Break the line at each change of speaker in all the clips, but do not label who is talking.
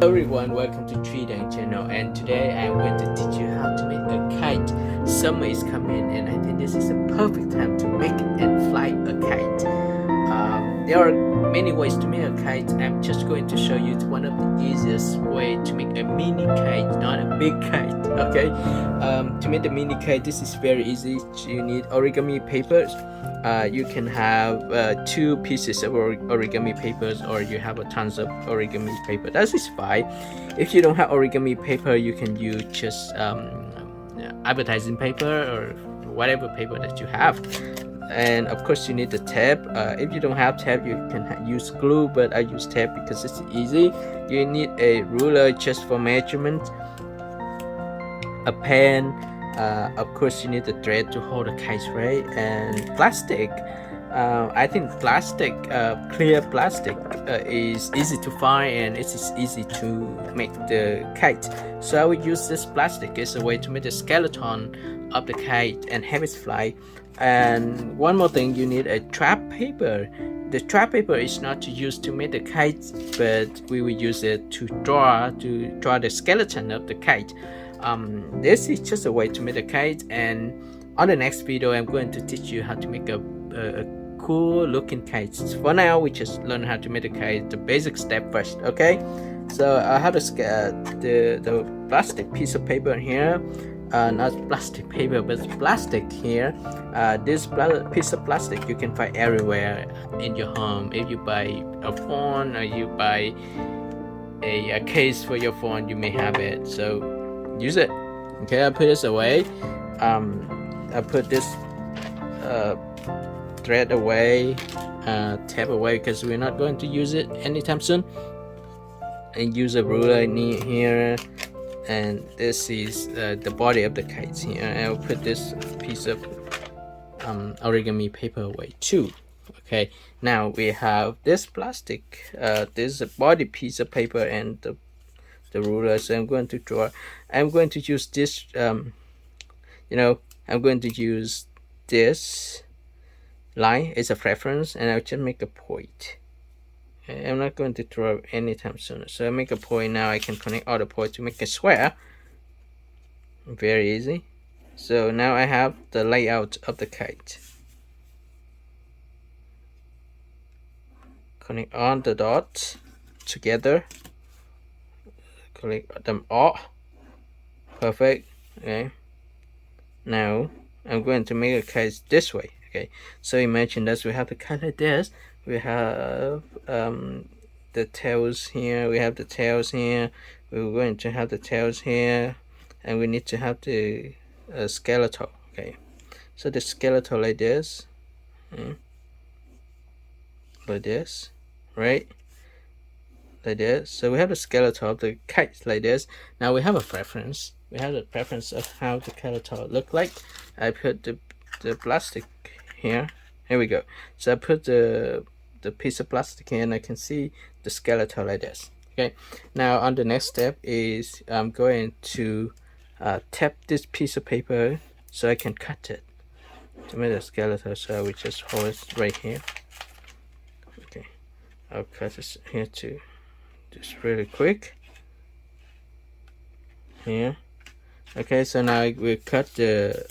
Everyone, welcome to TriKdanG channel, and today I'm going to teach you how to make a kite. Summer is coming and I think this is a perfect time to make and fly a kite. There are many ways to make a kite. I'm just going to show you one of the easiest way to make a mini kite, not a big kite. Okay, to make the mini kite, this is very easy. You need origami papers. You can have 2 pieces of origami papers, or you have a tons of origami paper. That is fine. If you don't have origami paper, you can use just advertising paper or whatever paper that you have. And of course you need the tape. If you don't have tape, you can use glue, but I use tape because it's easy. You need a ruler just for measurement, a pen, of course you need the thread to hold the kite, right? And plastic. I think plastic, clear plastic, is easy to find and it is easy to make the kite. So I will use this plastic as a way to make the skeleton of the kite and have it fly. And one more thing, you need a trap paper. The trap paper is not to use to make the kite, but we will use it to draw the skeleton of the kite. This is just a way to make a kite, and on the next video I'm going to teach you how to make a cool looking kite. For now we just learn how to make a kite, the basic step first. Okay, so I have the plastic piece of paper here, not plastic paper but plastic here. This piece of plastic you can find everywhere in your home. If you buy a phone or you buy a case for your phone, you may have it, so use it. Okay, I put this away. I put this thread away, tape away, because we're not going to use it anytime soon. And use a ruler in here, and this is the body of the kite here. And I'll put this piece of origami paper away too. Okay, now we have this plastic, this body piece of paper and the ruler. So I'm going to draw. I'm going to use this, I'm going to use this line as a reference, and I'll just make a point. Okay, I'm not going to draw anytime soon, so I make a point. Now I can connect all the points to make a square. Very easy. So now I have the layout of the kite. Connect all the dots together. Click them all. Perfect. Okay, now I'm going to make a kite this way. Okay, so imagine that we have the kite like this. We have the tails here, we have the tails here, we're going to have the tails here, and we need to have the skeleton. Okay, so the skeleton like this, like this, right? Like this. So we have the skeleton of the kite like this. Now we have a preference. We have the preference of how the skeleton look like. I put the plastic here. Here we go. So I put the piece of plastic here, and I can see the skeleton like this. Okay. Now on the next step is I'm going to tap this piece of paper so I can cut it to make the skeleton. So I will just hold it right here. Okay. I'll cut this here too. Just really quick here. Okay, so now we cut the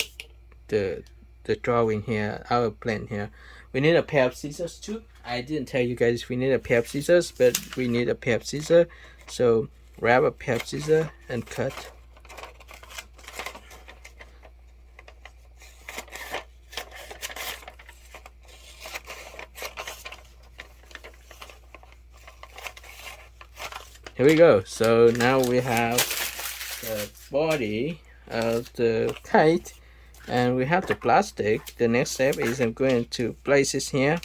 drawing here, our plan here. We need a pair of scissors too. I didn't tell you guys we need a pair of scissors, but we need a pair of scissors. So grab a pair of scissors and cut. Here we go. So now we have the body of the kite, and we have the plastic. The next step is I'm going to place this here,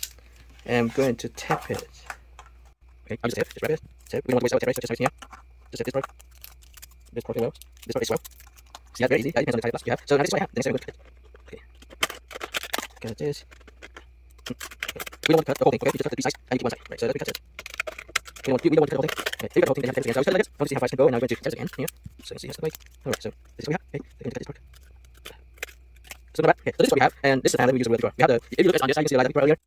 and I'm going to tap it. Okay, I'll just tap it. Tap. We don't want to waste our tap, right? So just here. Just tap this part. This part well. This part is well. See, that's very easy. That depends on the type of plastic you have. So now this is what I have. The next step I'm going to cut it. Okay. Cut this. Okay. We don't want to cut the whole thing. Okay, we just cut the piece size and keep one side. Right. So let's cut it. We don't want to cut the whole thing. Okay, if you cut the whole thing, then you have to tap it again. So I was like this. I want to see how far I can go, and now I'm going to tap it again here. So you see how it's like. Alright, so this is what we have. Okay, I'm going to cut this part. So not bad. Okay, so this is what we have, and this is the hand that we use to draw. We have the, if you look on this side, you can see the light that we brought earlier.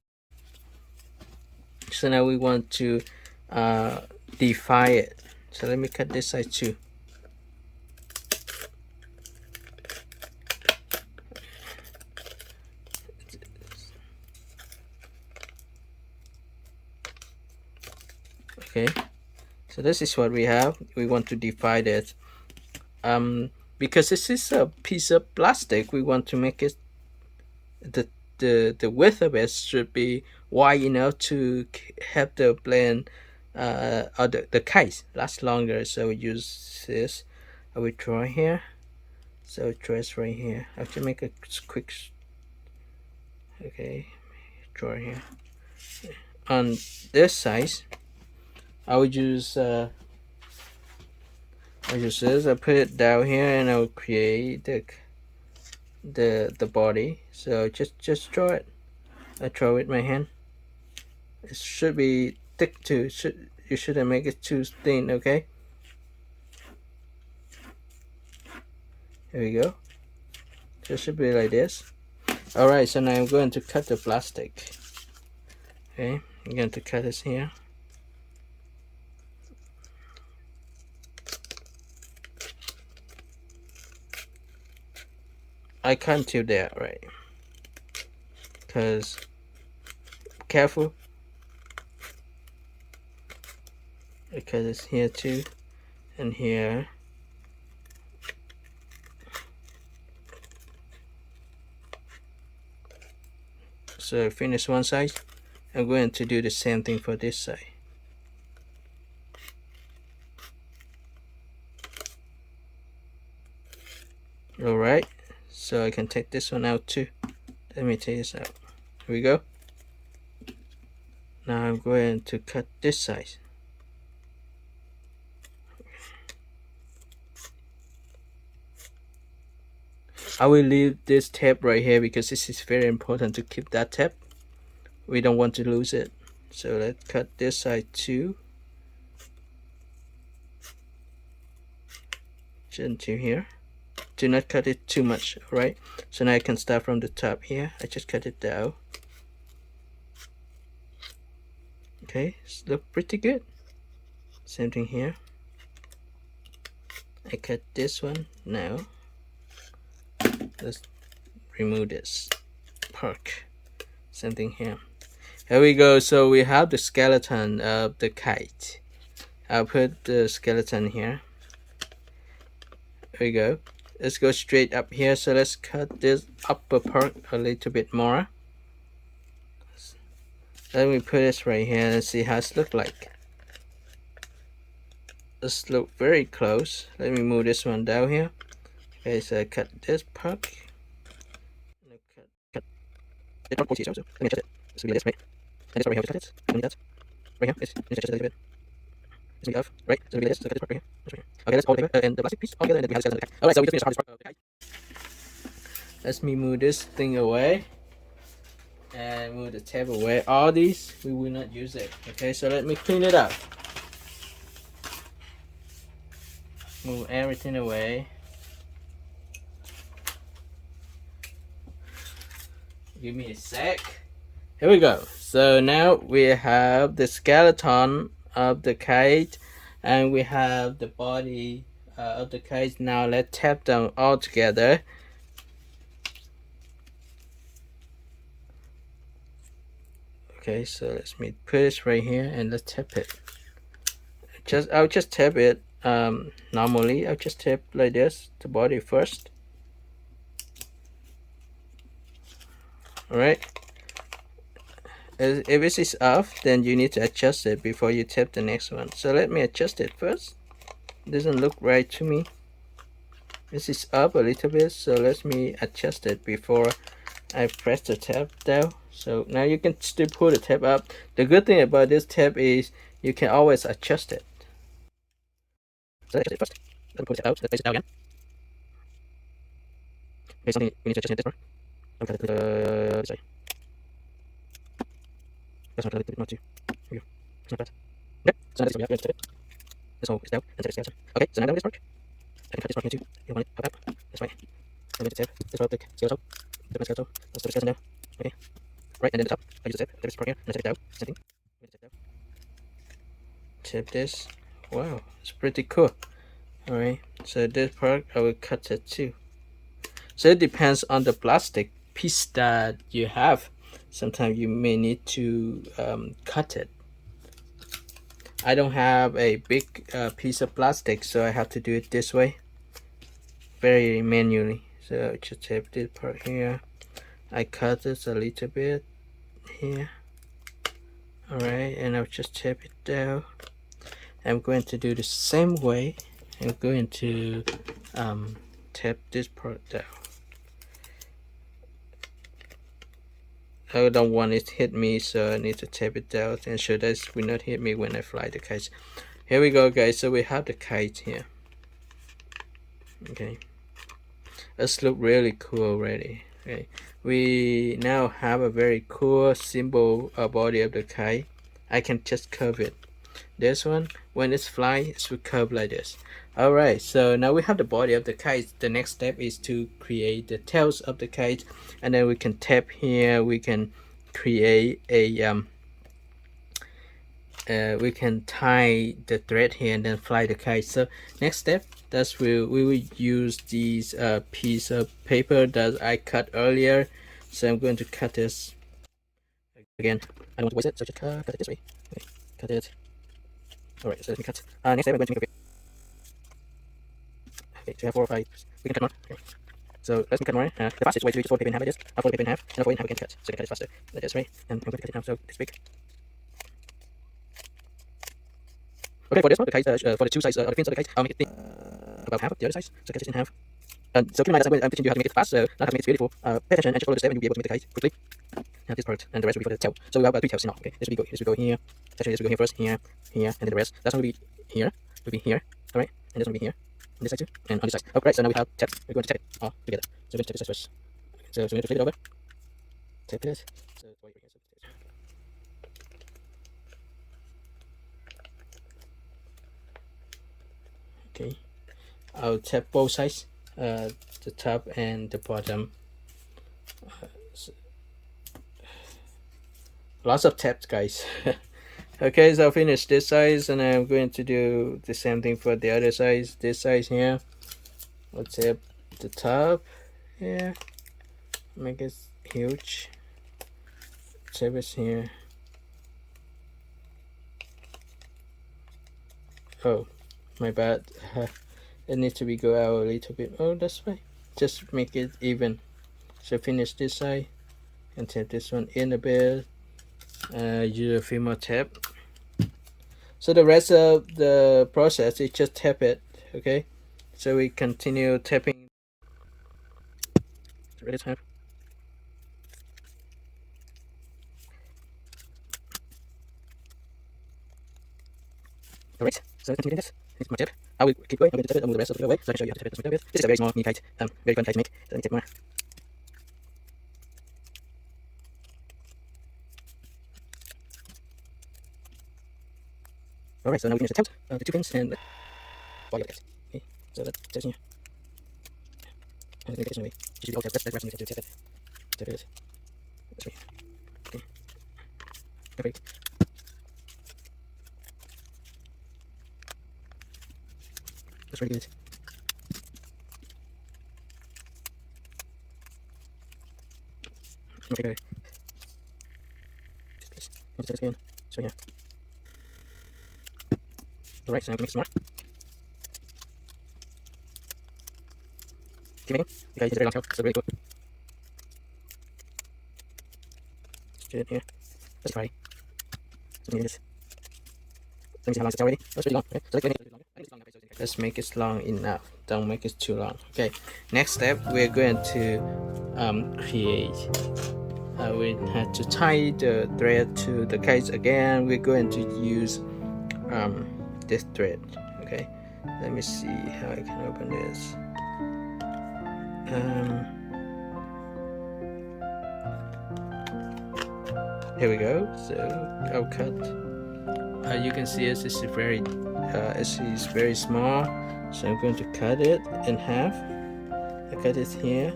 So now we want to define it. So let me cut this side too. Okay, so this is what we have. We want to divide it. Because this is a piece of plastic, we want to make it the width of it should be wide enough to help the plane or the kite last longer. So we use this. I will draw here. So trace right here. I have to make a quick. Okay, draw here. On this side, I will use this. I put it down here, and I will create the body. So just draw it. I draw with my hand. It should be thick too. You shouldn't make it too thin. Okay. Here we go. So it should be like this. Alright, so now I'm going to cut the plastic. Okay, I'm going to cut this here. I can't do that, right? Because, careful. Because it's here too, and here. So I finish one side. I'm going to do the same thing for this side. Alright, so I can take this one out too. Let me take this out. Here we go. Now I'm going to cut this side. I will leave this tape right here because this is very important to keep that tape. We don't want to lose it. So let's cut this side too. Into here. Do not cut it too much, alright? So now I can start from the top here. I just cut it down. Okay, look pretty good. Same thing here. I cut this one now. Let's remove this part. Same thing here. Here we go. So we have the skeleton of the kite. I'll put the skeleton here. Here we go. Let's go straight up here. So let's cut this upper part a little bit more. Let me put this right here and see how it looks like. Let's look very close. Let me move this one down here. Okay, so I cut this part. Cut this part also. Let me adjust it. This will be this, right? And this part right here, cut it. I need that. Right here, it's adjust it a little bit. This will be off, right? So we this, so cut this part right here. Okay, let's hold the paper and the plastic piece all together, and then we have the skeleton of the kite. Alright, so we just finished the hardest part of the kite. Let me move this thing away. And move the tape away. All these, we will not use it. Okay, so let me clean it up. Move everything away. Give me a sec. Here we go. So now we have the skeleton of the kite, and we have the body of the kite. Now let's tap them all together. Okay, so let me put this right here and let's tap it. I'll just tap it. Normally I'll just tap like this, the body first. Alright. If this is off, then you need to adjust it before you tap the next one. So let me adjust it first. It doesn't look right to me. This is up a little bit, so let me adjust it before I press the tab down. So now you can still pull the tab up. The good thing about this tab is you can always adjust it. So let's adjust it first. Let me pull the tab out. Let's place it down again. Okay, something we need to adjust in this part. I'm going to put this way. That's not a little bit more too. Here we go. It's not bad. Okay, so now this is where we have to tap it. This hole is down and this skeleton. Okay, so now down this part. I can cut this part here too. You want it pop up this way. I'm going to tap this part of the skeleton. Put my skeleton. Let's put the skeleton down. Okay. Right, and then the top. I use the tip. This part here. And I tap it down. Same thing. Tap this wow, it's pretty cool. All right, so this part I will cut it too. So it depends on the plastic piece that you have. Sometimes you may need to cut it. I don't have a big piece of plastic, so I have to do it this way, very manually. So just tape this part here. I cut this a little bit here. All right, and I'll just tape it down. I'm going to do the same way. I'm going to tape this part down. I don't want it to hit me, so I need to tape it down and so that it will not hit me when I fly the kite. Here we go, guys. So we have the kite here. Okay, this looks really cool already. Okay, we now have a very cool simple body of the kite. I can just curve it. This one, when it's flying, it will curve like this. All right, so now we have the body of the kite. The next step is to create the tails of the kite, and then we can tap here. We can create a we can tie the thread here and then fly the kite. So next step, we will use these piece of paper that I cut earlier. So I'm going to cut this again. I don't want to waste it, so just cut it this way. Okay, cut it. All right, so let me cut. Next step, I'm going to make a bit. Okay, so we have 4 or 5. We can cut more. Okay. So let's cut more. The fastest way to do is fold the paper in half like this. I'll fold the paper in half, and I'll fold it in half again to cut. So I can cut it faster. Like this, right? And I'm going to cut it now, so this big. Okay, for this one, the kite, for the two sides of the fins of the kite, I'll make it about half of the other size. So cut it in half. So keep in mind that I'm teaching you how to make it fast, so not how to make it beautiful. Pay attention and just follow the step, and you'll be able to make the kite quickly. Now this part, and the rest will be for the tail. So we have 3 tails in all. Okay, this will go here. Actually, this will go here first, here, and then the rest. That's one will be here, all right, and this one will be here. On this side too, and on this side. Okay, so now we have tape. We're going to tape it all together. So we're going to tape this first. So we need to flip it over. Tape it. So wait, okay. I'll tap both sides, the top and the bottom. Lots of taps, guys. Okay, so I'll finish this size, and I'm going to do the same thing for the other size. This size here, I'll tap the top here, make it huge. Tap it here. Oh, my bad. It needs to be go out a little bit. Oh, that's right. Just make it even. So finish this side and tap this one in a bit. Use a few more tap. So the rest of the process is just tap it. Okay, so we continue tapping. Ready to tap. Alright, so continue this. It's my tip. I will keep going. I'm going to tap it and move the rest of the way so I can show you how to tap it. This is a very small mini kite. Very fun kite to make. So let me tap more. Alright, so now we finish the tails, the 2 pins, and body of the kite. Okay, so that's just here. I'm going to get this one away. You should be all tapped. That's the rest of the tap it. Tap it. That's right. Okay. Perfect. That's really good. Okay, good. Let's tap this again. So yeah. Alright, so I'm going to mix some more. Keep making. Okay, it's a very long tail, so really cool. Let's do it here. Let's try. So this. Let me see how long it's already. That's pretty long. Okay, so let's make it long enough. Don't make it too long. Okay, next step we're going to create. We have to tie the thread to the kite again. We're going to use this thread. Okay, let me see how I can open this. Here we go. So I'll cut. You can see this is very small, so I'm going to cut it in half. I cut it here,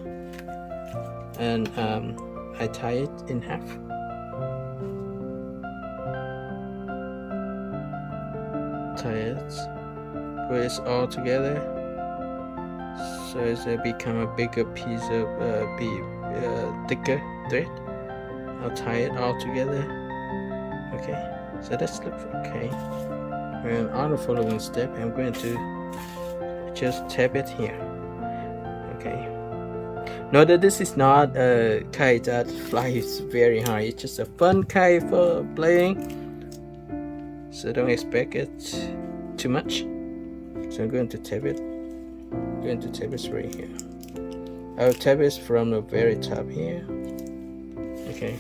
and I tie it in half. . 。 . 。 . 。 . 。 . 。 . 。 . 。 . 。 . 。 . 。 . 。 . 。 . 。 . 。 。 . 。 。 . 。 。 . 。 。 . 。 。 . 。 。 . 。 . 。 . 。 . 。 . 。 . 。 And I tie it in half. tie it, put it all together, so it become a bigger piece of thicker thread. I'll tie it all together. Okay, so that's looks okay. And on the following step, I'm going to just tap it here. Okay. Note that this is not a kite that flies very high. It's just a fun kite for playing. So don't expect it too much. So I'm going to tap it. I'm going to tap it right here. I'll tap it from the very top here. Okay.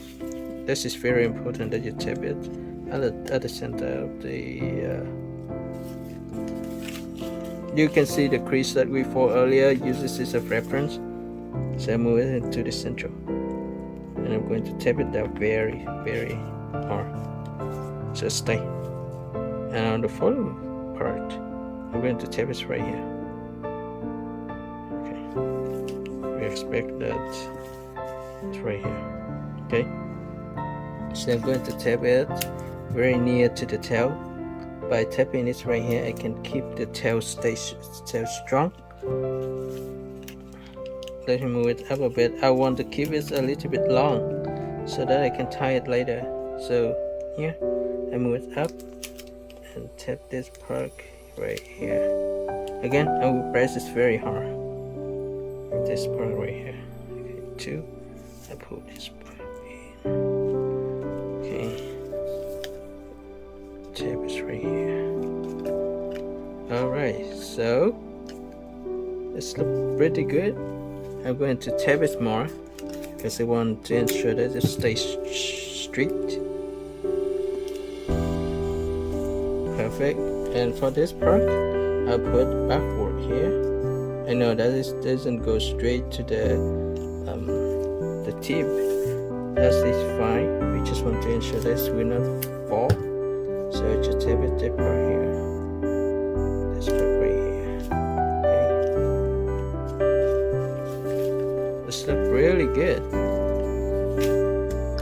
This is very important that you tap it at the center of the. You can see the crease that we fought earlier. Use this as a reference. So I move it into the center, and I'm going to tap it down very hard. So stay. And on the following part, I'm going to tap it right here. Okay. We expect that it's right here. Okay. So I'm going to tap it very near to the tail. By tapping it right here, I can keep the tail strong. Let me move it up a bit. I want to keep it a little bit long so that I can tie it later. So here, I move it up and tap this part right here. Again, I will press this very hard. This part right here. Okay, 2. I pull this part in. Okay. Tap is right here. Alright, so this looks pretty good. I'm going to tap it more because I want to ensure that it stays straight. Perfect. And for this part, I'll put backward here. I know that it doesn't go straight to the tip. That is fine. We just want to ensure that we will not fall. So I just tap it that part here. This part right here. Okay. This looks really good.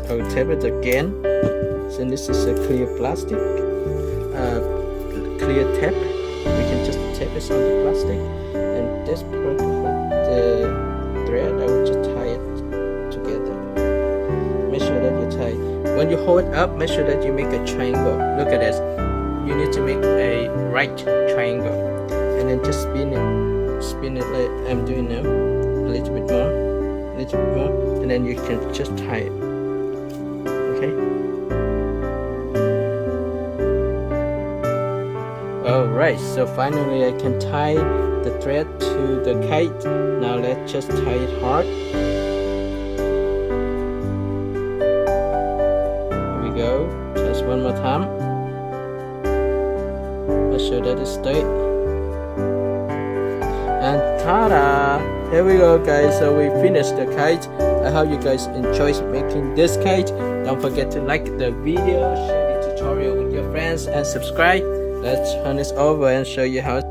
I will tap it again. So this is a clear plastic, clear tap. We can just tap it on the plastic, and this part of the thread, I will just tie it together. Make sure that you tie. When you hold it up, make sure that you make a triangle. Look at this. You need to make a right triangle, and then just spin it like I'm doing now. A little bit more, and then you can just tie it. Okay. Alright, so finally I can tie the thread to the kite. Now let's just tie it hard. Here we go. Just one more time. Make sure that it's straight. And ta-da! Here we go, guys. So we finished the kite. I hope you guys enjoyed making this kite. Don't forget to like the video, share the tutorial with your friends, and subscribe. Let's turn this over and show you how